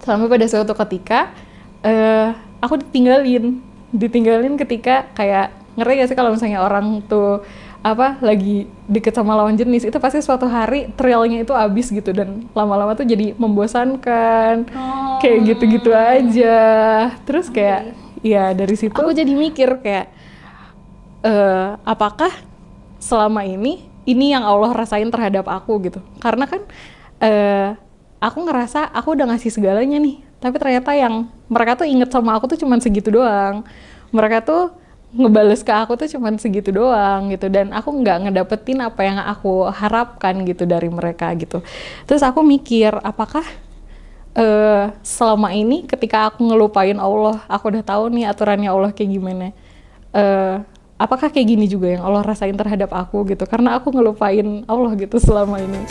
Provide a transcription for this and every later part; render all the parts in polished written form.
Sampai pada suatu ketika aku ditinggalin ketika kayak, ngerti gak sih kalau misalnya orang tuh lagi deket sama lawan jenis, itu pasti suatu hari thrill-nya itu habis gitu, dan lama-lama tuh jadi membosankan. Kayak gitu-gitu aja. Terus kayak ya dari situ aku jadi mikir kayak apakah selama ini yang Allah rasain terhadap aku gitu. Karena kan aku ngerasa aku udah ngasih segalanya nih, tapi ternyata yang mereka tuh inget sama aku tuh cuman segitu doang. Mereka tuh ngebales ke aku tuh cuman segitu doang gitu, dan aku nggak ngedapetin apa yang aku harapkan gitu dari mereka gitu. Terus aku mikir, apakah selama ini ketika aku ngelupain Allah, aku udah tahu nih aturannya Allah kayak gimana, apakah kayak gini juga yang Allah rasain terhadap aku gitu, karena aku ngelupain Allah gitu selama ini.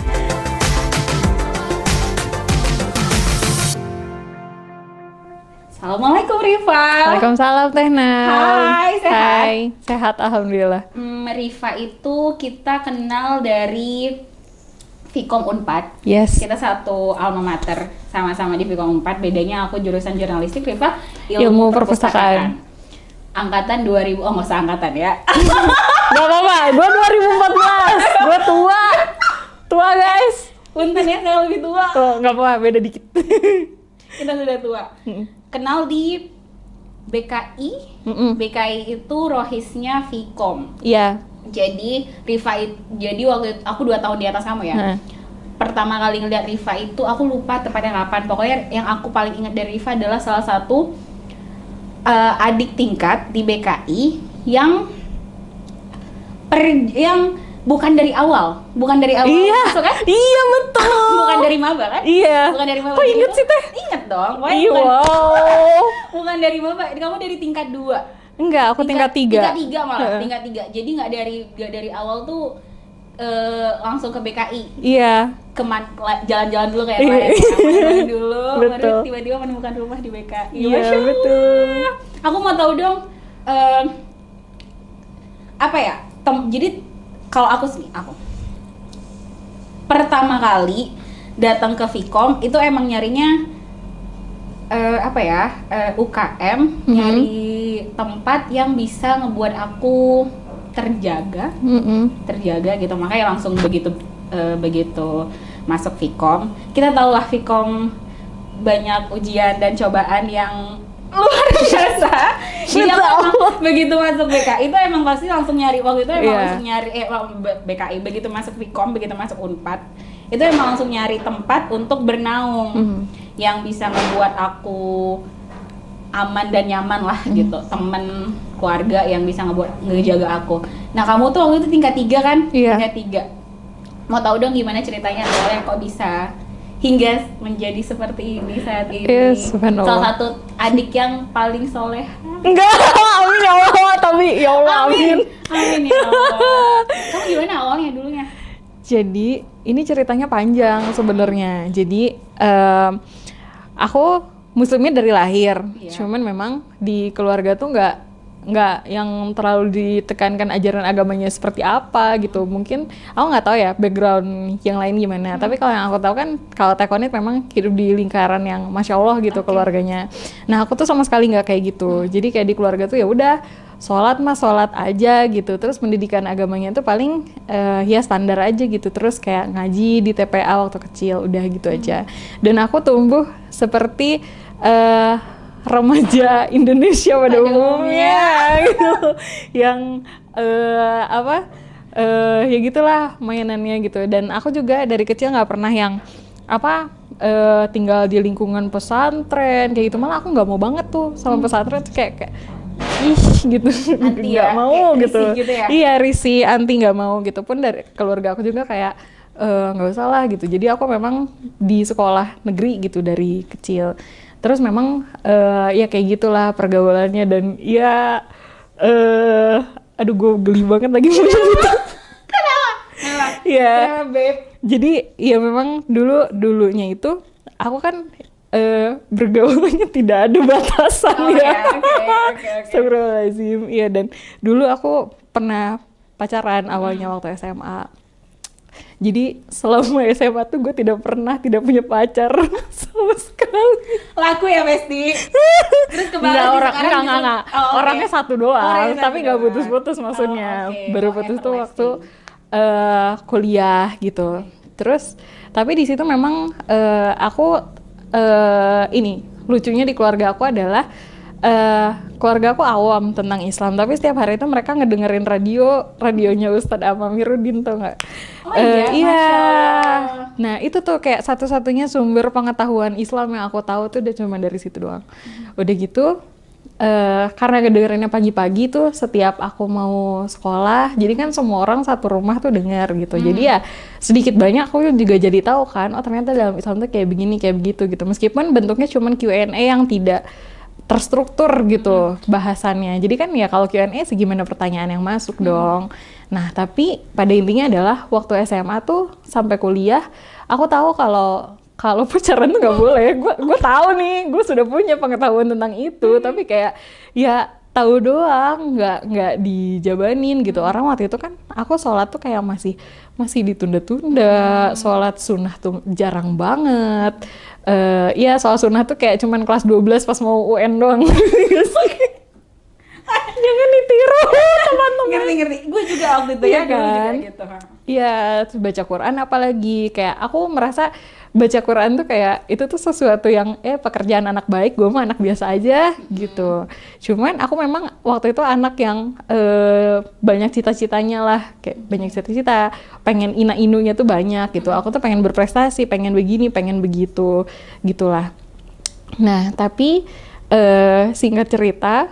Assalamualaikum Rifa. Waalaikumsalam Teh Nal. Hai, sehat? Hai, sehat alhamdulillah. Rifa itu kita kenal dari Vkom Unpad. Yes. Kita satu alma mater, sama-sama di Vkom Unpad. Bedanya aku jurusan jurnalistik, Rifa Ilmu perpustakaan. Angkatan 2000, nggak usah angkatan ya. Gak apa-apa, gue 2014, gue tua guys. Punten ya, saya lebih tua. Oh, gak apa-apa, beda dikit. Kita sudah tua. Kenal di BKI. BKI itu rohisnya Vkom. Iya. Jadi jadi waktu itu, aku 2 tahun di atas kamu ya. Pertama kali ngeliat Rifa itu aku lupa tepatnya kapan. Pokoknya yang aku paling ingat dari Rifa adalah salah satu adik tingkat di BKI yang bukan dari awal Iya, masuk kan? iya betul. Bukan dari maba kan? Iya. Bukan dari maba. Kok inget sih Teh? Ingat dong. Iya, wow. Bukan dari maba. Kamu dari tingkat 2. Enggak, aku tingkat 3. Tingkat 3 malah, tingkat 3. Jadi nggak dari awal tuh langsung ke BKI. Iya. Jalan-jalan dulu kayak kemarin dulu, Betul. baru tiba-tiba menemukan rumah di BKI. Iya, betul. Aku mau tahu dong, apa ya? Jadi kalau aku pertama kali datang ke Vkom itu emang nyarinya UKM, nyari tempat yang bisa ngebuat aku terjaga gitu. Makanya langsung begitu masuk Vkom, kita tahu lah Vkom banyak ujian dan cobaan yang luar biasa. Jadi aku begitu masuk BKI itu emang pasti langsung nyari, waktu itu emang langsung nyari BKI, begitu masuk Vkom, begitu masuk Unpad itu emang langsung nyari tempat untuk bernaung yang bisa membuat aku aman dan nyaman lah gitu, temen, keluarga yang bisa ngejaga aku. Nah kamu tuh waktu itu tingkat 3 kan? Iya. Tingkat 3. Mau tahu dong gimana ceritanya awalnya kok bisa hingga menjadi seperti ini saat ini? Yes, salah satu adik yang paling soleh. Enggak, amin ya Allah, tapi ya Allah amin. Amin ya Allah. Kamu gimana awalnya dulunya? Jadi ini ceritanya panjang sebenarnya. Jadi aku muslimnya dari lahir, cuman memang di keluarga tuh nggak yang terlalu ditekankan ajaran agamanya seperti apa gitu. Mungkin aku nggak tahu ya background yang lain gimana. Tapi kalau yang aku tahu kan kalau Tekonit memang hidup di lingkaran yang masya Allah gitu keluarganya. Nah aku tuh sama sekali nggak kayak gitu. Jadi kayak di keluarga tuh ya udah sholat aja gitu. Terus pendidikan agamanya tuh paling ya standar aja gitu. Terus kayak ngaji di TPA waktu kecil udah gitu aja. Dan aku tumbuh seperti remaja Indonesia pada umumnya gitu, yang ya gitulah mainannya gitu. Dan aku juga dari kecil nggak pernah yang tinggal di lingkungan pesantren kayak gitu, malah aku nggak mau banget tuh sama pesantren tuh kayak gitu, nggak mau gitu ya? Iya risih, anti, nggak mau gitu. Pun dari keluarga aku juga kayak nggak usah lah gitu. Jadi aku memang di sekolah negeri gitu dari kecil. Terus memang ya kayak gitulah pergaulannya. Dan ya aduh gue geli banget lagi gitu. Kenapa? Ya jadi ya memang dulunya itu aku kan bergaulnya tidak ada batasan Okay. Astagfirullahaladzim. Iya, dan dulu aku pernah pacaran awalnya waktu SMA. Jadi selama SMA tuh gue tidak punya pacar sama sekali. Laku ya Besti. Terus Enggak. Orangnya satu doang, tapi nggak putus-putus maksudnya. Baru putus tuh waktu kuliah gitu. Terus tapi di situ memang aku ini lucunya di keluarga aku adalah keluarga aku awam tentang Islam, tapi setiap hari itu mereka ngedengerin radionya Ustadz Amiruddin, tau nggak? Iya. Nah itu tuh kayak satu-satunya sumber pengetahuan Islam yang aku tahu tuh udah cuma dari situ doang. Udah gitu karena ngedengerinnya pagi-pagi tuh setiap aku mau sekolah, jadi kan semua orang satu rumah tuh denger gitu. Jadi ya sedikit banyak aku juga jadi tahu kan, oh ternyata dalam Islam tuh kayak begini kayak begitu gitu. Meskipun bentuknya cuman Q&A yang tidak terstruktur gitu bahasannya. Jadi kan ya kalau Q&A segimana pertanyaan yang masuk dong. Nah tapi pada intinya adalah waktu SMA tuh sampai kuliah aku tahu kalau pacaran tuh nggak boleh. Gue tahu nih, gue sudah punya pengetahuan tentang itu, tapi kayak ya tahu doang, nggak dijabanin gitu. Orang waktu itu kan aku sholat tuh kayak masih ditunda-tunda, sholat sunnah tuh jarang banget. Iya soal sunnah tuh kayak cuman kelas 12 pas mau UN doang. Jangan ditiru teman-teman. Ngerti. Gue juga waktu itu ya kan. Kan? Gitu. Iya, terus baca Quran apalagi. Kayak aku merasa baca Quran tuh kayak itu tuh sesuatu yang pekerjaan anak baik, gue mah anak biasa aja gitu. Cuman aku memang waktu itu anak yang banyak cita-citanya lah, kayak banyak cita-cita, pengen ina-inunya tuh banyak gitu. Aku tuh pengen berprestasi, pengen begini, pengen begitu, gitulah. Nah, tapi singkat cerita,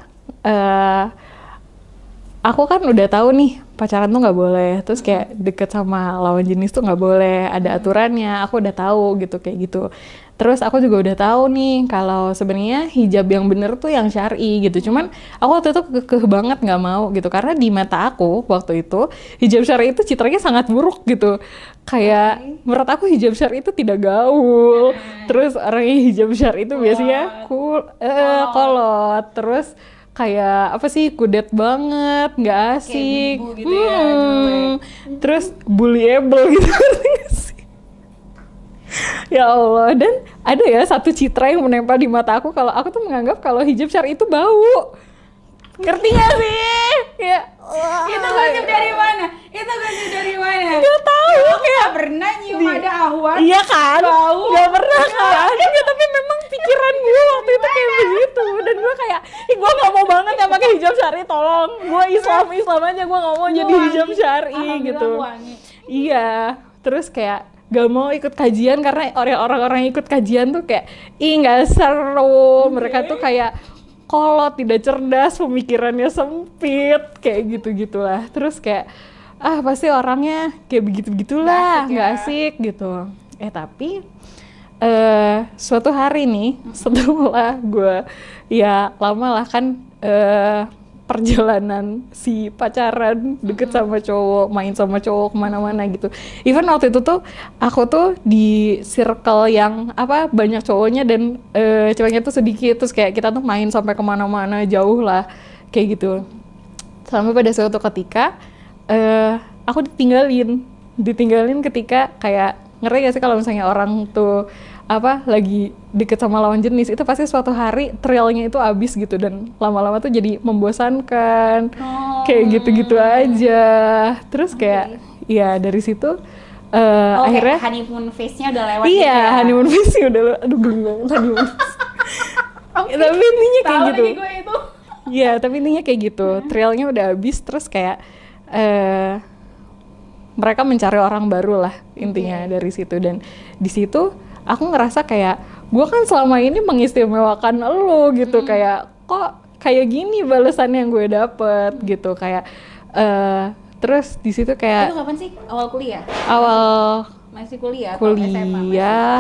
aku kan udah tahu nih pacaran tuh nggak boleh, terus kayak deket sama lawan jenis tuh nggak boleh, ada aturannya, aku udah tahu gitu kayak gitu. Terus aku juga udah tahu nih kalau sebenarnya hijab yang bener tuh yang syar'i gitu. Cuman aku waktu itu kekeh banget nggak mau gitu, karena di mata aku waktu itu hijab syar'i itu citranya sangat buruk gitu. Kayak menurut aku hijab syar'i itu tidak gaul. Terus orangnya hijab syar'i itu biasanya kolot. Terus kayak apa sih, kudet banget, nggak asik, kayak gitu ya, terus bullyable gitu. Ya Allah, dan ada ya satu citra yang menempel di mata aku kalau aku tuh menganggap kalau hijab syar'i itu bau. Ngerti gak sih? Ya, itu gosip dari mana? Gak tahu. Kayak pernah nyium ada awan. Iya kan? Bau. Gak pernah kan? Ya, tapi memang pikiran gue waktu itu kayak begitu. Dan gue kayak, gue gak mau banget ya pakai hijab syar'i, tolong. Gue Islam aja, gue gak mau jadi hijab syar'i gitu. Iya, terus kayak gak mau ikut kajian karena orang-orang yang ikut kajian tuh kayak, ih gak seru. Mereka tuh kayak kolot, tidak cerdas, pemikirannya sempit, kayak gitu-gitulah. Terus kayak pasti orangnya kayak begitu-begitulah, nggak asik gitu. Tapi suatu hari nih setelah gue ya lama lah kan perjalanan si pacaran, deket sama cowok, main sama cowok kemana-mana gitu. Even waktu itu tuh aku tuh di circle yang banyak cowoknya dan ceweknya tuh sedikit, terus kayak kita tuh main sampai kemana-mana jauh lah kayak gitu. Sampai pada suatu ketika aku ditinggalin ketika kayak, ngerti gak sih kalau misalnya orang tuh lagi deket sama lawan jenis, itu pasti suatu hari trailnya itu habis gitu, dan lama-lama tuh jadi membosankan, kayak gitu-gitu aja. Terus kayak ya dari situ akhirnya honeymoon phase-nya udah lewat. Iya, gitu ya? Honeymoon phase-nya udah lewat. Aduh, geli banget honeymoon phase. Tapi intinya kayak gitu. Iya, tapi intinya kayak gitu. Trailnya udah habis, terus kayak mereka mencari orang baru lah intinya dari situ. Dan di situ aku ngerasa kayak, gue kan selama ini mengistimewakan lo gitu, kayak kok kayak gini balasan yang gue dapet gitu, kayak terus di situ kayak. Itu kapan sih? Awal kuliah? Masih kuliah? Kuliah.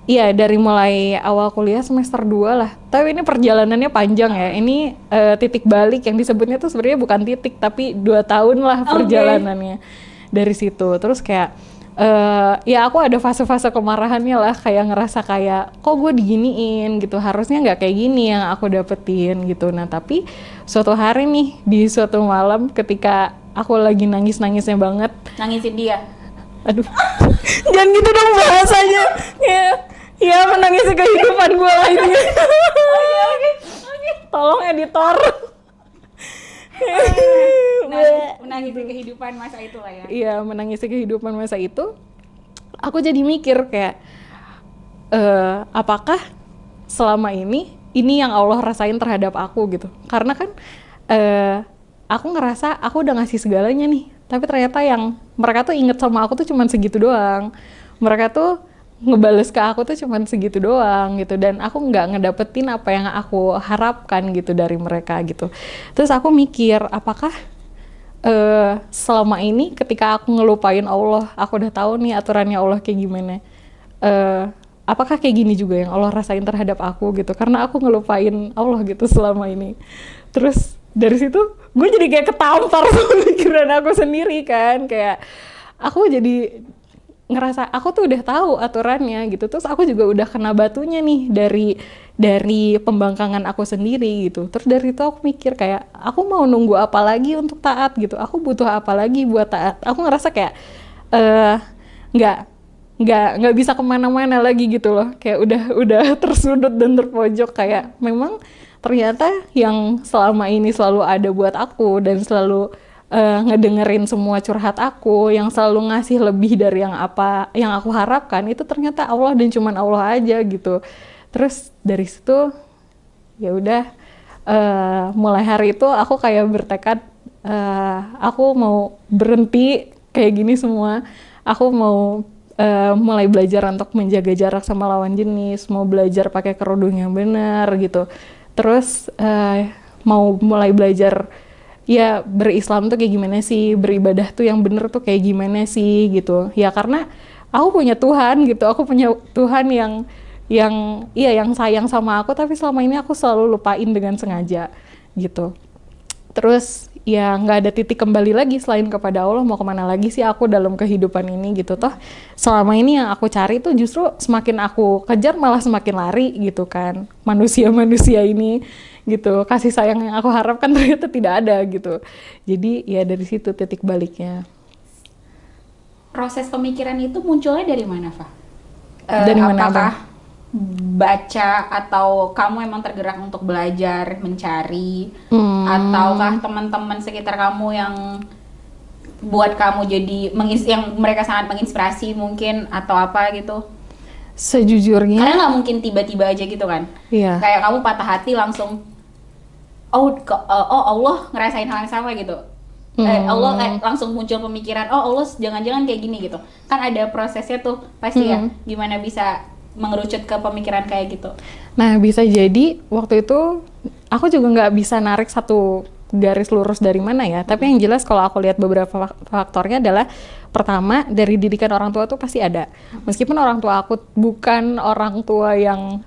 Iya, dari mulai awal kuliah semester 2 lah. Tapi ini perjalanannya panjang ya. Ini titik balik yang disebutnya tuh sebenarnya bukan titik, tapi 2 tahun lah perjalanannya dari situ. Terus kayak ya aku ada fase-fase kemarahannya lah, kayak ngerasa kayak kok gue diginiin gitu, harusnya nggak kayak gini yang aku dapetin gitu. Nah tapi suatu hari nih di suatu malam ketika aku lagi nangis-nangisnya banget, nangisin dia? Aduh, jangan gitu dong bahasanya. Ya menangisi kehidupan gue lagi. Tolong editor. Menangisi kehidupan masa itu lah ya. Iya, menangisi kehidupan masa itu. Aku jadi mikir kayak, apakah selama ini yang Allah rasain terhadap aku gitu. Karena kan aku ngerasa aku udah ngasih segalanya nih, tapi ternyata yang mereka tuh inget sama aku tuh cuman segitu doang. Mereka tuh ngebales ke aku tuh cuman segitu doang gitu, dan aku nggak ngedapetin apa yang aku harapkan gitu dari mereka gitu. Terus aku mikir, apakah selama ini ketika aku ngelupain Allah, aku udah tahu nih aturannya Allah kayak gimana, apakah kayak gini juga yang Allah rasain terhadap aku gitu, karena aku ngelupain Allah gitu selama ini. Terus dari situ gue jadi kayak ketampar sama pikiran aku sendiri kan, kayak aku jadi ngerasa aku tuh udah tahu aturannya gitu, terus aku juga udah kena batunya nih dari pembangkangan aku sendiri gitu. Terus dari itu aku mikir kayak, aku mau nunggu apa lagi untuk taat gitu, aku butuh apa lagi buat taat. Aku ngerasa kayak nggak bisa kemana-mana lagi gitu loh, kayak udah tersudut dan terpojok. Kayak memang ternyata yang selama ini selalu ada buat aku dan selalu ngedengerin semua curhat aku, yang selalu ngasih lebih dari yang aku harapkan, itu ternyata Allah dan cuman Allah aja gitu. Terus dari situ ya udah, mulai hari itu aku kayak bertekad, aku mau berhenti kayak gini semua. Aku mau mulai belajar untuk menjaga jarak sama lawan jenis, mau belajar pakai kerudung yang benar gitu. Terus mau mulai belajar ya berislam tuh kayak gimana sih, beribadah tuh yang bener tuh kayak gimana sih gitu. Ya karena aku punya Tuhan gitu, aku punya Tuhan yang sayang sama aku, tapi selama ini aku selalu lupain dengan sengaja gitu. Terus ya nggak ada titik kembali lagi selain kepada Allah. Mau kemana lagi sih aku dalam kehidupan ini gitu. Toh selama ini yang aku cari tuh justru semakin aku kejar malah semakin lari gitu kan, manusia ini gitu. Kasih sayang yang aku harapkan ternyata tidak ada gitu. Jadi ya dari situ titik baliknya. Proses pemikiran itu munculnya dari mana, Fa? Dari mana, apakah baca, atau kamu emang tergerak untuk belajar, mencari, ataukah teman-teman sekitar kamu yang buat kamu jadi yang mereka sangat menginspirasi mungkin, atau apa gitu? Sejujurnya karena nggak mungkin tiba-tiba aja gitu kan. Iya. Kayak kamu patah hati langsung Allah ngerasain hal yang sama gitu. Allah langsung muncul pemikiran, Allah jangan-jangan kayak gini gitu. Kan ada prosesnya tuh pasti ya, gimana bisa mengerucut ke pemikiran kayak gitu. Nah bisa jadi waktu itu aku juga nggak bisa narik satu garis lurus dari mana ya, tapi yang jelas kalau aku lihat beberapa faktornya adalah, pertama dari didikan orang tua tuh pasti ada. Meskipun orang tua aku bukan orang tua yang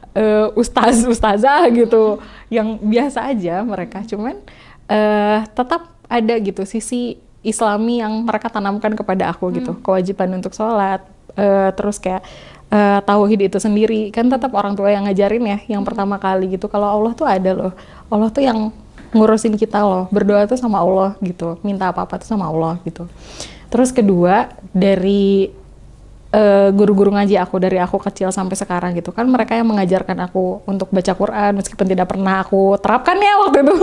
ustazah gitu, yang biasa aja mereka, cuman tetap ada gitu sisi Islami yang mereka tanamkan kepada aku gitu. Kewajiban untuk sholat, terus kayak tauhid itu sendiri kan tetap orang tua yang ngajarin ya, yang pertama kali gitu. Kalau Allah tuh ada loh, Allah tuh yang ngurusin kita loh, berdoa tuh sama Allah gitu, minta apa-apa tuh sama Allah gitu. Terus kedua dari guru-guru ngaji aku dari aku kecil sampai sekarang gitu kan, mereka yang mengajarkan aku untuk baca Quran meskipun tidak pernah aku terapkan ya waktu itu.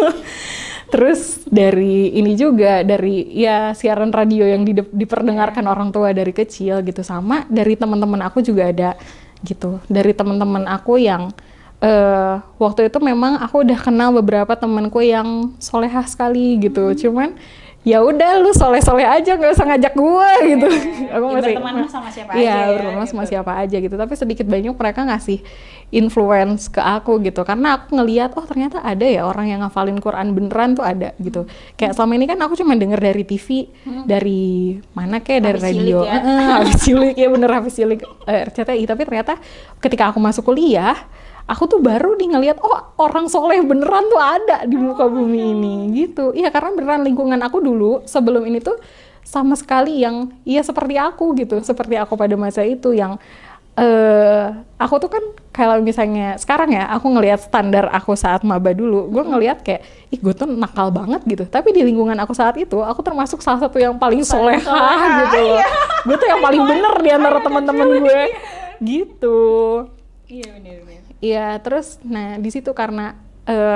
Terus dari ini juga, dari ya siaran radio yang diperdengarkan orang tua dari kecil gitu, sama dari teman-teman aku juga ada gitu. Dari teman-teman aku yang waktu itu memang aku udah kenal beberapa temanku yang solehah sekali gitu, cuman ya udah lu soleh-soleh aja, nggak usah ngajak gue gitu. Aku masih berteman sama siapa aja. Iya, berteman sama siapa aja gitu. Tapi sedikit banyak mereka ngasih influence ke aku gitu, karena aku ngelihat ternyata ada ya orang yang ngafalin Quran beneran tuh ada gitu. Kayak selama ini kan aku cuma denger dari TV, dari mana kayak dari radio. Hafiz cilik ya, bener Hafiz cilik RCTI. Tapi ternyata ketika aku masuk kuliah, aku tuh baru nih ngelihat orang soleh beneran tuh ada di muka bumi ini gitu. Iya, karena beneran lingkungan aku dulu sebelum ini tuh sama sekali yang seperti aku gitu, seperti aku pada masa itu, yang aku tuh kan kalau misalnya sekarang ya aku ngelihat standar aku saat maba dulu, gue ngelihat kayak ih gue tuh nakal banget gitu, tapi di lingkungan aku saat itu aku termasuk salah satu yang paling solehah gitu loh. Gue tuh yang paling bener di antara teman-teman gue gitu. Iya benar-benar. Iya, terus nah di situ karena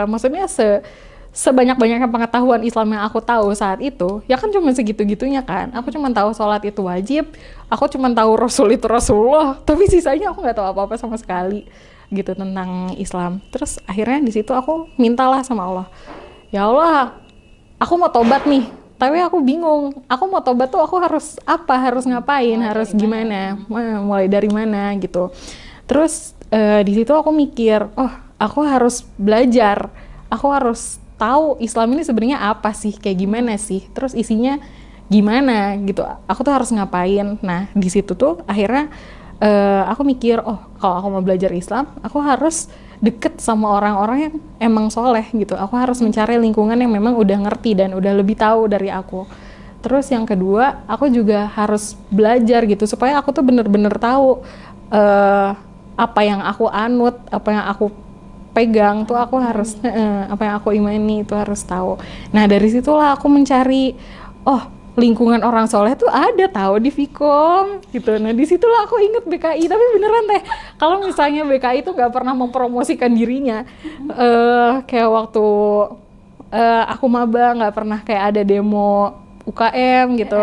maksudnya sebanyak-banyaknya pengetahuan Islam yang aku tahu saat itu, ya kan cuma segitu-gitunya kan. Aku cuma tahu sholat itu wajib, aku cuma tahu Rasul itu Rasulullah, tapi sisanya aku nggak tahu apa-apa sama sekali gitu tentang Islam. Terus akhirnya di situ aku mintalah sama Allah, ya Allah, aku mau tobat nih, tapi aku bingung, aku mau tobat tuh aku harus apa, harus ngapain, harus gimana, mulai dari mana gitu. Terus di situ aku mikir, oh aku harus belajar, aku harus tahu Islam ini sebenarnya apa sih, kayak gimana sih, terus isinya gimana gitu, aku tuh harus ngapain. Nah di situ tuh akhirnya aku mikir, oh kalau aku mau belajar Islam, aku harus deket sama orang-orang yang emang soleh gitu, aku harus mencari lingkungan yang memang udah ngerti dan udah lebih tahu dari aku. Terus yang kedua, aku juga harus belajar gitu supaya aku tuh bener-bener tahu apa yang aku anut, apa yang aku pegang tuh aku harus apa yang aku imani itu harus tahu. Nah dari situlah aku mencari, oh lingkungan orang soleh tuh ada tahu di Vkom gitu. Nah di situlah aku inget BKI. Tapi beneran teh, kalau misalnya BKI tuh nggak pernah mempromosikan dirinya, kayak waktu aku maba nggak pernah kayak ada demo UKM gitu,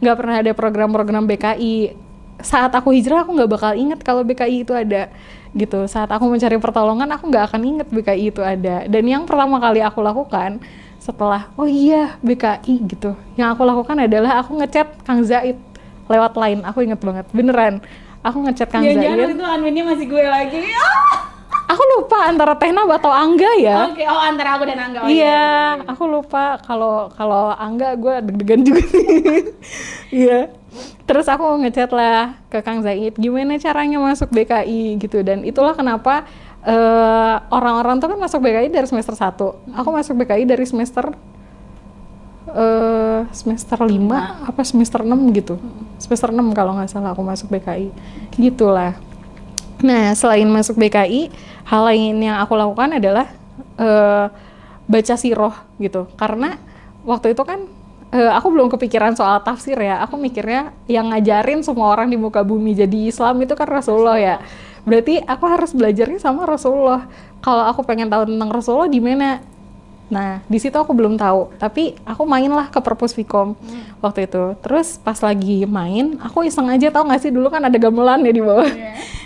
nggak pernah ada program-program BKI. Saat aku hijrah aku nggak bakal inget kalau BKI itu ada gitu. Saat aku mencari pertolongan aku nggak akan inget BKI itu ada. Dan yang pertama kali aku lakukan setelah oh iya BKI gitu, yang aku lakukan adalah aku ngechat Kang Zaid lewat line. Aku inget banget, beneran aku ngechat Kang Zaid. Jangan itu adminnya masih gue lagi. Aku lupa antara Tehnab atau Angga ya. Oke, oh antara aku dan Angga. Iya, aku lupa. Kalau Angga gue deg-degan juga nih. Iya. Terus aku ngechat lah ke Kang Zaid, gimana caranya masuk BKI gitu. Dan itulah kenapa orang-orang tuh kan masuk BKI dari semester 1. Aku masuk BKI dari semester 5 apa semester 6 gitu. Semester 6 kalau nggak salah aku masuk BKI. Gitulah. Nah, selain masuk BKI, hal lain yang aku lakukan adalah baca siroh gitu. Karena waktu itu kan aku belum kepikiran soal tafsir ya. Aku mikirnya yang ngajarin semua orang di muka bumi jadi Islam itu kan Rasulullah ya. Berarti aku harus belajarnya sama Rasulullah. Kalau aku pengen tahu tentang Rasulullah di mana? Nah, di situ aku belum tahu. Tapi aku main lah ke Perpus Vkom waktu itu. Terus pas lagi main, aku iseng aja, tahu nggak sih dulu kan ada gamelan ya di bawah.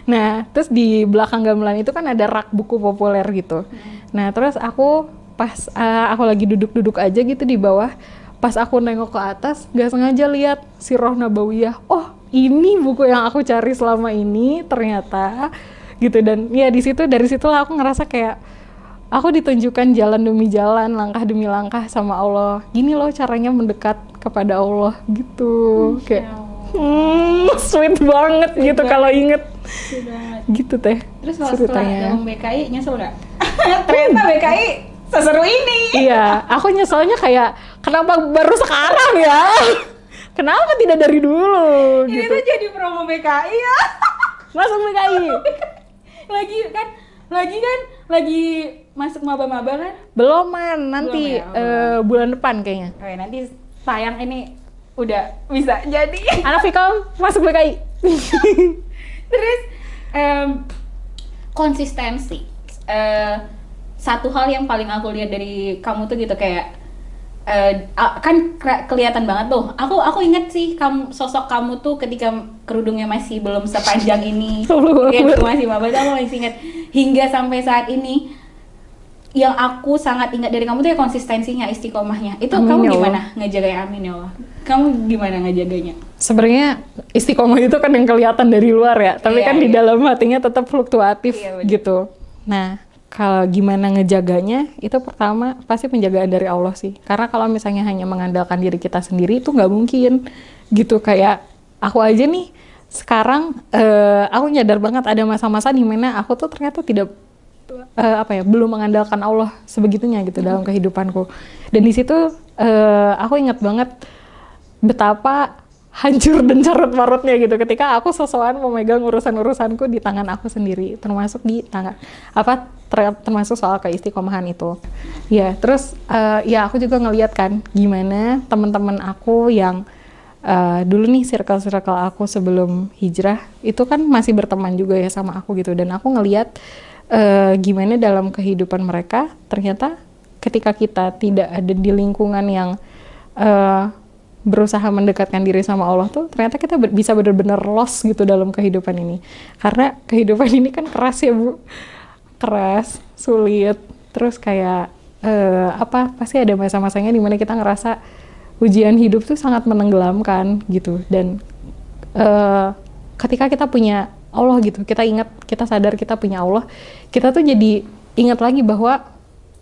Nah, terus di belakang gamelan itu kan ada rak buku populer gitu. Nah, terus aku pas aku lagi duduk-duduk aja gitu di bawah. Pas aku nengok ke atas, nggak sengaja lihat Sirah Nabawiyah. Oh, ini buku yang aku cari selama ini ternyata gitu. Dan ya di situ, dari situlah aku ngerasa kayak aku ditunjukkan jalan demi jalan, langkah demi langkah sama Allah. Gini loh caranya mendekat kepada Allah gitu. Kayak sweet banget gitu kalau inget. Gitu teh. Terus kalau setelah ngomong BKI nyesel nggak? Ternyata BKI seseru ini. Iya, aku nyeselnya kayak kenapa baru sekarang ya? Kenapa tidak dari dulu? Ini gitu. tuh jadi promo BKI ya. Masuk BKI. lagi masuk maba-maba kan? Belum man, nanti Belum ya? bulan depan kayaknya. Oke, nanti tayang ini udah bisa jadi. Anak Vkom masuk BKI. Terus konsistensi. Satu hal yang paling aku lihat dari kamu tuh gitu kayak kan kelihatan banget tuh. Aku inget sih sosok kamu tuh ketika kerudungnya masih belum sepanjang ini. Itu masih maba, aku masih inget hingga sampai saat ini. Yang aku sangat ingat dari kamu tuh ya konsistensinya, istiqomahnya. Itu amin, kamu ya gimana ngejaganya? Amin ya Allah. Kamu gimana ngejaganya? Sebenarnya istiqomah itu kan yang kelihatan dari luar ya, tapi kan di dalam hatinya tetap fluktuatif gitu. Nah, kalau gimana ngejaganya, itu pertama pasti penjagaan dari Allah sih. Karena kalau misalnya hanya mengandalkan diri kita sendiri itu nggak mungkin gitu. Kayak aku aja nih sekarang aku nyadar banget ada masa-masa di mana aku tuh ternyata tidak belum mengandalkan Allah sebegitunya gitu dalam kehidupanku. Dan di situ aku ingat banget betapa hancur dan carut-marutnya gitu ketika aku sosokan memegang urusan-urusanku di tangan aku sendiri, termasuk di tangan termasuk soal keistiqomahan itu. Ya, terus ya aku juga ngeliat kan gimana teman-teman aku yang dulu nih circle aku sebelum hijrah itu kan masih berteman juga ya sama aku gitu, dan aku ngeliat gimana dalam kehidupan mereka ternyata ketika kita tidak ada di lingkungan yang berusaha mendekatkan diri sama Allah tuh ternyata kita bisa benar-benar lost gitu dalam kehidupan ini, karena kehidupan ini kan keras ya Bu, keras, sulit, terus kayak pasti ada masa-masanya dimana kita ngerasa ujian hidup tuh sangat menenggelamkan gitu, dan ketika kita punya Allah gitu, kita sadar kita punya Allah, kita tuh jadi ingat lagi bahwa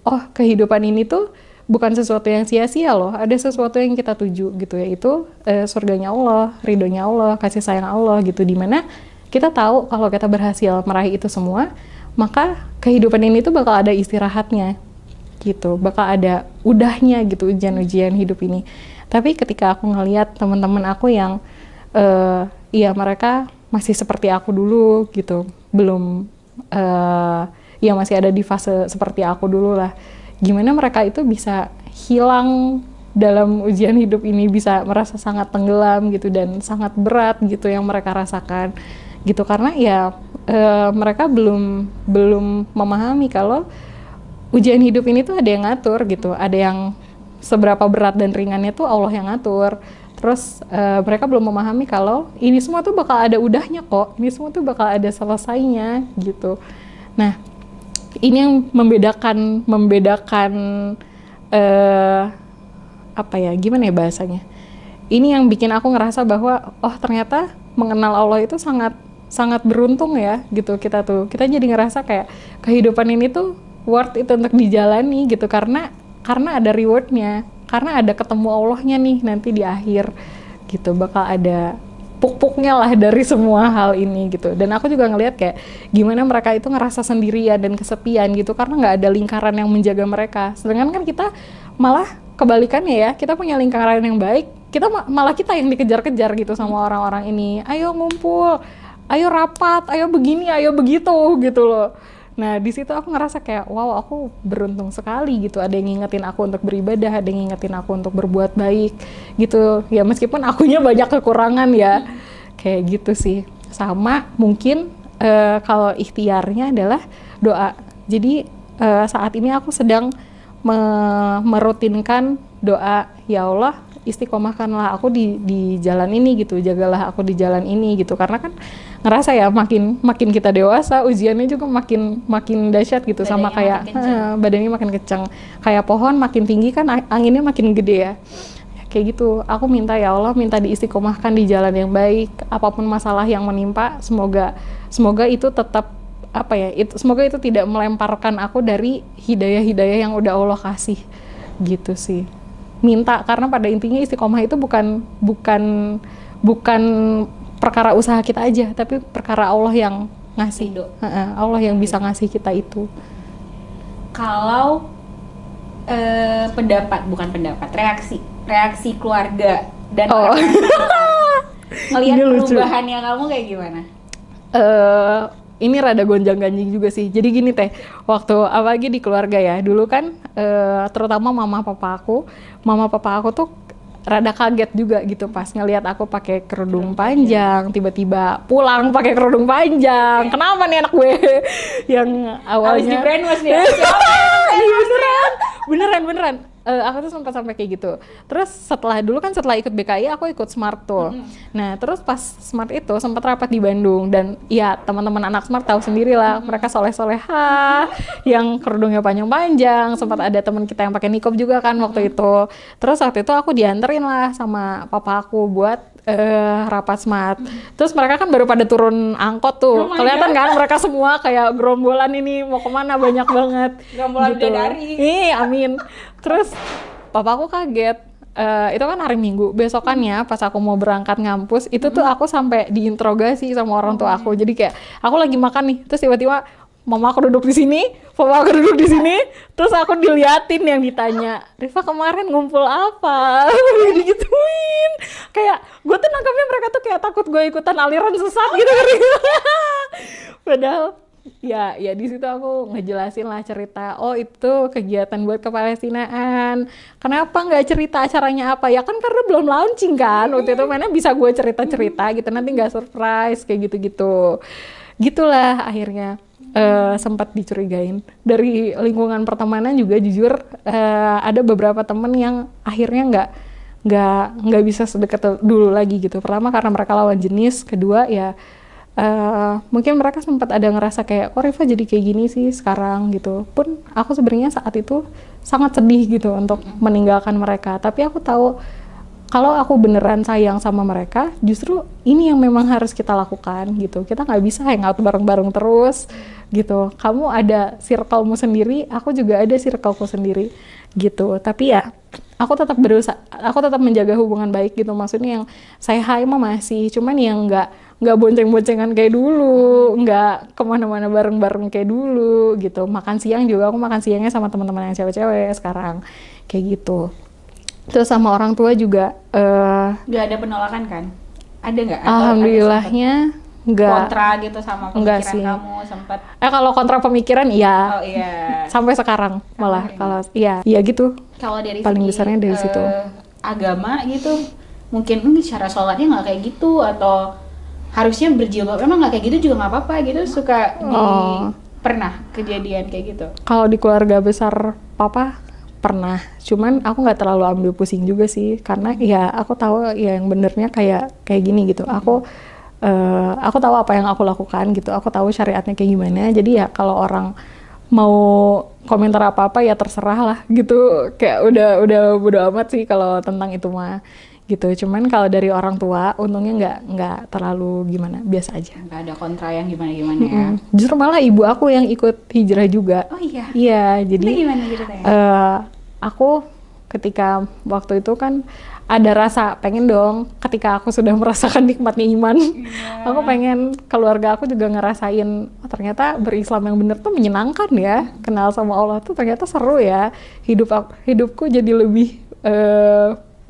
oh kehidupan ini tuh bukan sesuatu yang sia-sia loh, ada sesuatu yang kita tuju gitu, yaitu surganya Allah, ridhonya Allah, kasih sayang Allah gitu, dimana kita tahu kalau kita berhasil meraih itu semua, maka kehidupan ini tuh bakal ada istirahatnya gitu, bakal ada udahnya gitu ujian-ujian hidup ini. Tapi ketika aku ngelihat teman-teman aku yang ya mereka masih seperti aku dulu gitu, belum ya masih ada di fase seperti aku dulu lah, gimana mereka itu bisa hilang dalam ujian hidup ini, bisa merasa sangat tenggelam gitu dan sangat berat gitu yang mereka rasakan gitu, karena ya mereka belum memahami kalau ujian hidup ini tuh ada yang ngatur gitu, ada yang seberapa berat dan ringannya tuh Allah yang ngatur. Terus mereka belum memahami kalau ini semua tuh bakal ada udahnya kok, ini semua tuh bakal ada selesainya gitu. Nah, ini yang membedakan gimana ya bahasanya? Ini yang bikin aku ngerasa bahwa oh ternyata mengenal Allah itu sangat beruntung ya gitu, kita jadi ngerasa kayak kehidupan ini tuh worth it untuk dijalani gitu, karena ada rewardnya, karena ada ketemu Allahnya nih nanti di akhir gitu, bakal ada puk-puknya lah dari semua hal ini gitu. Dan aku juga ngelihat kayak gimana mereka itu ngerasa sendirian dan kesepian gitu karena nggak ada lingkaran yang menjaga mereka. Sedangkan kan kita malah kebalikannya ya, kita punya lingkaran yang baik, malah kita yang dikejar-kejar gitu sama orang-orang ini. Ayo ngumpul, ayo rapat, ayo begini, ayo begitu gitu loh. Nah di situ aku ngerasa kayak wow, aku beruntung sekali gitu, ada yang ngingetin aku untuk beribadah, ada yang ngingetin aku untuk berbuat baik gitu ya, meskipun akunya banyak kekurangan ya, kayak gitu sih. Sama mungkin kalau ikhtiarnya adalah doa. Jadi saat ini aku sedang merutinkan doa, ya Allah istiqomahkanlah aku di jalan ini gitu, jagalah aku di jalan ini gitu, karena kan ngerasa ya makin kita dewasa ujiannya juga makin dahsyat gitu, badannya sama kayak badannya makin kencang, kayak pohon makin tinggi kan anginnya makin gede ya, kayak gitu. Aku minta ya Allah, minta diistiqomahkan di jalan yang baik, apapun masalah yang menimpa, semoga itu tetap semoga itu tidak melemparkan aku dari hidayah yang udah Allah kasih gitu sih. Minta, karena pada intinya istiqomah itu bukan perkara usaha kita aja, tapi perkara Allah yang ngasih. Allah yang bisa ngasih kita itu. Kalau reaksi keluarga dan ngelihat perubahannya kamu kayak gimana? Ini rada gonjang-ganjing juga sih. Jadi gini Teh, waktu apalagi di keluarga ya, dulu kan terutama mama papa aku tuh rada kaget juga gitu pas ngelihat aku pakai kerudung panjang, tiba-tiba pulang pakai kerudung panjang. Kenapa nih anak gue? Yang awalnya harus di brainwash dia. Beneran. Aku tuh sempat sampai kayak gitu. Terus setelah ikut BKI aku ikut Smart tuh. Nah terus pas Smart itu sempat rapat di Bandung, dan ya teman-teman anak Smart tahu sendiri lah, mereka soleh-soleha, yang kerudungnya panjang-panjang. Sempat ada teman kita yang pakai niqab juga kan waktu itu. Terus waktu itu aku dianterin lah sama papa aku buat rapat Smart. Terus mereka kan baru pada turun angkot tuh. Kelihatan kan mereka semua kayak gerombolan ini mau kemana, banyak banget. Gerombolan gitu. Bidadari. Amin. Terus papaku kaget. Itu kan hari Minggu. Besokannya pas aku mau berangkat ngampus, itu tuh aku sampai diinterogasi sama orang tua aku. Jadi kayak aku lagi makan nih, terus tiba-tiba mama aku duduk di sini, papa aku duduk di sini, terus aku diliatin yang ditanya, Rifa kemarin ngumpul apa? Digituin. Kayak gue tuh nangkapnya mereka tuh kayak takut gue ikutan aliran sesat gitu kan. Padahal ya di situ aku ngejelasin lah cerita, oh itu kegiatan buat kepalestinaan, kenapa nggak cerita acaranya apa, ya kan karena belum launching kan waktu itu, mana bisa gue cerita gitu, nanti nggak surprise kayak gitu gitulah. Akhirnya sempat dicurigain dari lingkungan pertemanan juga, jujur ada beberapa temen yang akhirnya nggak bisa sedekat dulu lagi gitu. Pertama karena mereka lawan jenis, kedua ya mungkin mereka sempat ada ngerasa kayak, kok Rifa jadi kayak gini sih sekarang gitu. Pun aku sebenarnya saat itu sangat sedih gitu untuk meninggalkan mereka. Tapi aku tahu kalau aku beneran sayang sama mereka, justru ini yang memang harus kita lakukan gitu. Kita nggak bisa hangout bareng-bareng terus gitu. Kamu ada circle-mu sendiri, aku juga ada circle-ku sendiri gitu. Tapi ya aku tetap berusaha, aku tetap menjaga hubungan baik gitu. Maksudnya yang saya hi mah masih, cuman yang nggak bonceng-boncengan kayak dulu, nggak kemana-mana bareng-bareng kayak dulu gitu. Makan siang juga aku makan siangnya sama teman-teman yang cewek-cewek sekarang kayak gitu. Terus sama orang tua juga nggak ada penolakan kan? Ada nggak? Alhamdulillahnya nggak. Kontra gitu sama pemikiran kamu sempat? Kalau kontra pemikiran iya. Oh iya. Sampai sekarang malah kalau iya gitu. Kalau dari paling besarnya dari situ. Agama gitu, mungkin cara sholatnya nggak kayak gitu, atau harusnya berjilbab emang nggak kayak gitu juga nggak apa-apa gitu, suka pernah kejadian kayak gitu? Kalau di keluarga besar papa pernah, cuman aku nggak terlalu ambil pusing juga sih, karena ya aku tahu ya yang benernya kayak gini gitu. Aku tahu apa yang aku lakukan gitu, aku tahu syariatnya kayak gimana. Jadi ya kalau orang mau komentar apa-apa ya terserah lah gitu, kayak udah bodo amat sih kalau tentang itu mah gitu. Cuman kalau dari orang tua untungnya nggak terlalu gimana, biasa aja, nggak ada kontra yang gimana ya. Justru malah ibu aku yang ikut hijrah juga. Oh iya? Iya, jadi gimana ceritanya? Aku ketika waktu itu kan ada rasa pengen dong, ketika aku sudah merasakan nikmatnya iman, aku pengen keluarga aku juga ngerasain, oh, ternyata berislam yang bener tuh menyenangkan ya, kenal sama Allah tuh ternyata seru ya, hidupku jadi lebih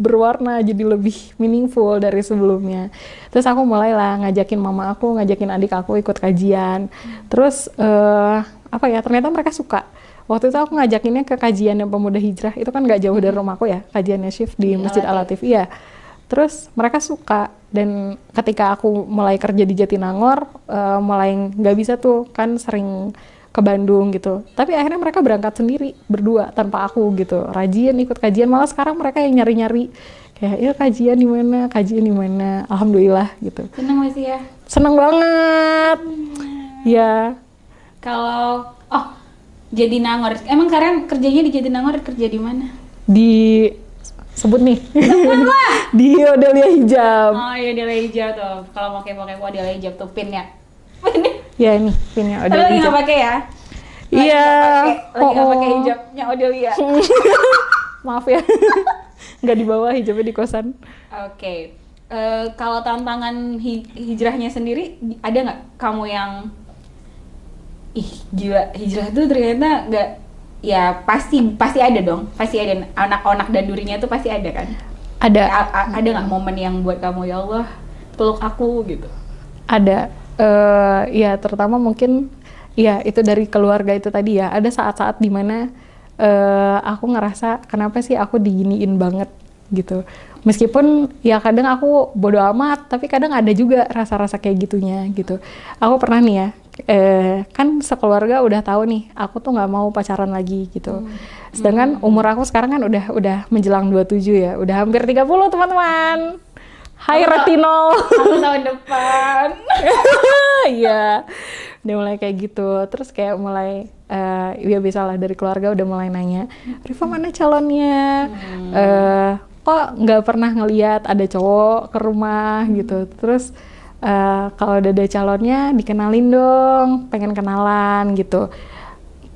berwarna, jadi lebih meaningful dari sebelumnya. Terus aku mulailah ngajakin mama aku, ngajakin adik aku ikut kajian. Terus ternyata mereka suka. Waktu itu aku ngajakinnya ke kajian yang pemuda hijrah, itu kan nggak jauh dari rumahku ya, kajiannya Shift di Masjid Al-Latif. Iya. Terus mereka suka, dan ketika aku mulai kerja di Jatinangor, mulai nggak bisa tuh, kan sering ke Bandung gitu. Tapi akhirnya mereka berangkat sendiri, berdua, tanpa aku gitu. Rajin ikut kajian, malah sekarang mereka yang nyari-nyari. Kayak, ya kajian di mana. Alhamdulillah gitu. Seneng masih ya? Seneng banget. Ya. Kalau, Jatinangor, emang kalian kerjanya di Jatinangor, kerja di mana? Sebut nih. Sebut lah. Di Odelia Hijab. Oh iya, Odelia Hijab tuh. Kalau mau kepo Odelia Hijab tuh pinnya. Ya ini pinnya Odelia Hijab. Lagi nggak pakai ya? Iya. Lagi nggak pakai hijabnya Odelia. Maaf ya. Nggak dibawa hijabnya di kosan. Oke. Kalau tantangan hijrahnya sendiri, ada nggak kamu yang gila, hijrah tuh ternyata nggak, ya pasti ada dong, pasti ada anak-anak dan durinya tuh pasti ada kan? Ada. Ada nggak momen yang buat kamu, ya Allah peluk aku gitu? Ada. Ya terutama mungkin ya itu dari keluarga itu tadi ya, ada saat-saat dimana aku ngerasa kenapa sih aku diginiin banget gitu. Meskipun ya kadang aku bodo amat, tapi kadang ada juga rasa-rasa kayak gitunya gitu. Aku pernah nih ya, kan sekeluarga udah tahu nih aku tuh nggak mau pacaran lagi gitu. Sedangkan umur aku sekarang kan udah menjelang 27 ya, udah hampir 30 teman-teman. Hai Retino. Aku tahun depan. Iya, udah mulai kayak gitu. Terus kayak mulai ya biasalah dari keluarga udah mulai nanya, Rifa mana calonnya? Kok nggak pernah ngeliat ada cowok ke rumah gitu. Terus kalau udah ada calonnya dikenalin dong, pengen kenalan gitu,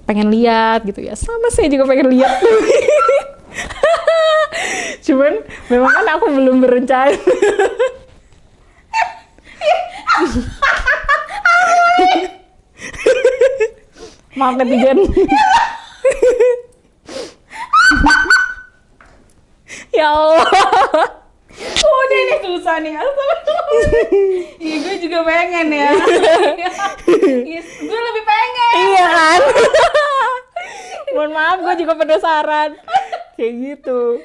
pengen lihat gitu ya. Sama saya juga pengen lihat. Cuman memang kan aku belum berencana. Maaf netizen. Ya Allah. Udah ini susah nih. Iya gue juga pengen ya. Yes, gue lebih pengen. Iya kan? Mohon maaf, gue juga penasaran. Kayak gitu.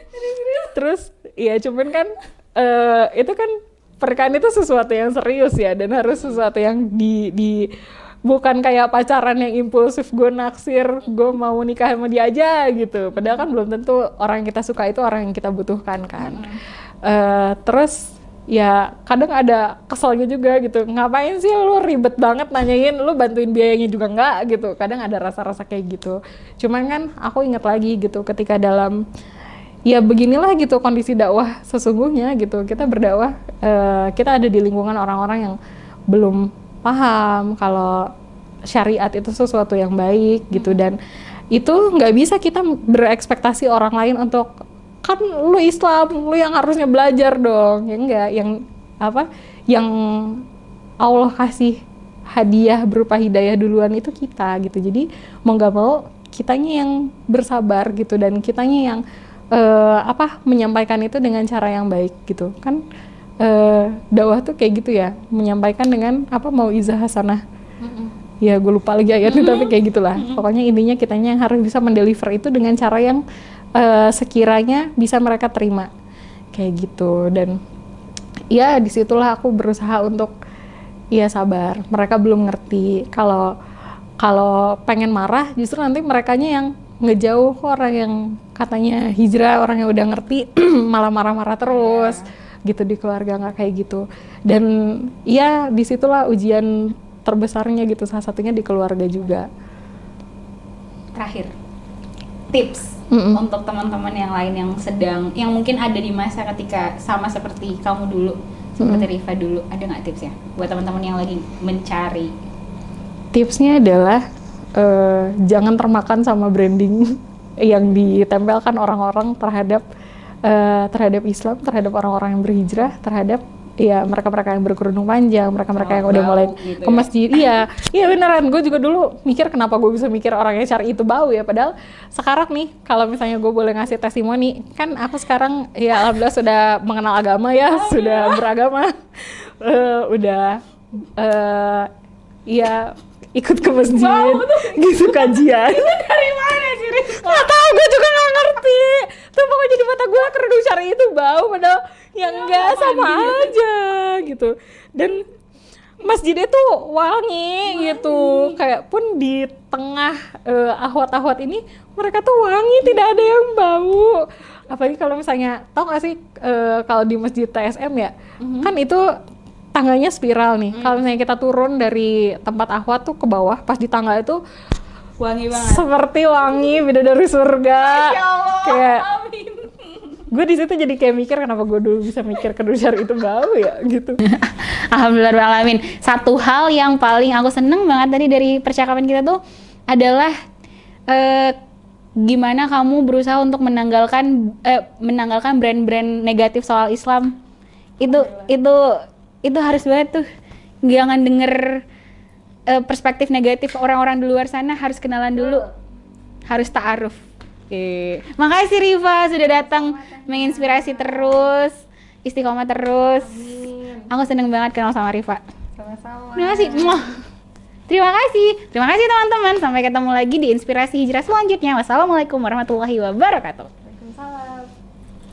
Terus, ya cuman kan itu kan pernikahan itu sesuatu yang serius ya, dan harus sesuatu yang bukan kayak pacaran yang impulsif, gue naksir, gue mau nikah sama dia aja gitu. Padahal kan belum tentu orang yang kita suka itu orang yang kita butuhkan kan. Terus ya kadang ada keselnya juga gitu, ngapain sih lu ribet banget nanyain, lu bantuin biayanya juga enggak gitu. Kadang ada rasa-rasa kayak gitu. Cuman kan aku ingat lagi gitu, ketika dalam ya beginilah gitu kondisi dakwah sesungguhnya gitu, kita berdakwah, kita ada di lingkungan orang-orang yang belum paham kalau syariat itu sesuatu yang baik gitu, dan itu nggak bisa kita berekspektasi orang lain untuk, kan lu Islam, lu yang harusnya belajar dong, ya enggak, yang Allah kasih hadiah berupa hidayah duluan itu kita gitu. Jadi mau nggak mau kitanya yang bersabar gitu, dan kitanya yang menyampaikan itu dengan cara yang baik gitu kan. Dakwah tuh kayak gitu ya, menyampaikan dengan mau izah hasanah. Ya gue lupa lagi ayatnya, tapi kayak gitulah. Pokoknya intinya kitanya yang harus bisa mendeliver itu dengan cara yang sekiranya bisa mereka terima kayak gitu. Dan ya disitulah aku berusaha untuk ya sabar. Mereka belum ngerti kalau pengen marah, justru nanti merekanya yang ngejauh. Orang yang katanya hijrah, orang yang udah ngerti malah marah-marah terus gitu di keluarga, nggak kayak gitu. Dan ya disitulah ujian terbesarnya gitu, salah satunya di keluarga juga. Terakhir, tips untuk teman-teman yang lain yang mungkin ada di masa ketika sama seperti kamu dulu, seperti Rifa dulu, ada nggak tipsnya buat teman-teman yang lagi mencari? Tipsnya adalah jangan termakan sama branding yang ditempelkan orang-orang terhadap Islam, terhadap orang-orang yang berhijrah, terhadap ya mereka-mereka yang berkerudung panjang, mereka-mereka yang udah mulai gitu ke masjid. Iya beneran, gue juga dulu mikir kenapa gue bisa mikir orang yang syar'i itu bau ya, padahal sekarang nih kalau misalnya gue boleh ngasih testimoni, kan aku sekarang ya alhamdulillah sudah mengenal agama ya, sudah beragama, ya ikut ke masjid, gitu kajian. Itu dari mana sih, Rizka? Nggak tahu, gue juga nggak ngerti. Tuh pokoknya jadi mata gue kerudung syar'i itu bau, padahal yang enggak sama aja gitu. Dan masjidnya tuh wangi gitu, kayak pun di tengah ahwat-ahwat ini mereka tuh wangi, tidak ada yang bau. Apalagi kalau misalnya, tau gak sih kalau di masjid TSM ya, kan itu tangganya spiral nih. Kalau misalnya kita turun dari tempat ahwat tuh ke bawah, pas di tangga itu wangi banget. Seperti wangi bidadari surga. Masya Allah, kayak amin. Gue di situ jadi kayak mikir kenapa gue dulu bisa mikir kerudung syar'i itu bau ya gitu. Alhamdulillahirrahmanirrahim. Satu hal yang paling aku seneng banget tadi dari percakapan kita tuh adalah gimana kamu berusaha untuk menanggalkan brand-brand negatif soal Islam. Itu harus banget tuh. Jangan denger perspektif negatif orang-orang di luar sana, harus kenalan dulu. Harus ta'aruf. Makasih Rifa sudah datang menginspirasi terus, istiqomah terus. Amin. Aku seneng banget kenal sama Rifa. Sama-sama. Terima kasih. Terima kasih teman-teman. Sampai ketemu lagi di Inspirasi Hijrah selanjutnya. Wassalamualaikum warahmatullahi wabarakatuh.